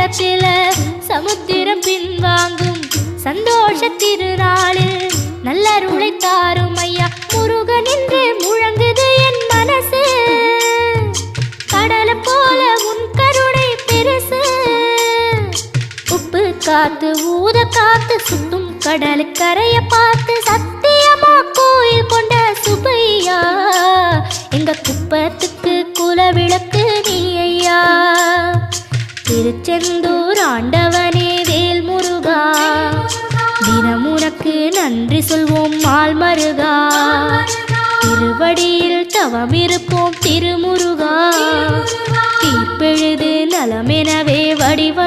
நேரத்தில் சமுத்திரம் பின்வாங்கும் சந்தோஷ திருநாளில் நல்லருளை தாரும் ஐயா முருகன் என்று முழங்குது என் மனசு கடலை போல உன் கருணை பெருசு உப்பு காத்து ஊத காத்து சுத்தும் கடலு கரைய பார்த்து சத்தியமா கோயில் கொண்ட சுபையா எங்க குப்பத்துக்கு குலவிளக்கு நீ ஐயா திருச்செந்தூர் ஆண்டவனே வேல் முருகா தினம் உனக்கு நன்றி சொல்வோம் மால் மருகா திருவடியில் தவம் இருப்போம் திருமுருகா தீர்ப்பெழுது நலமெனவே வடிவ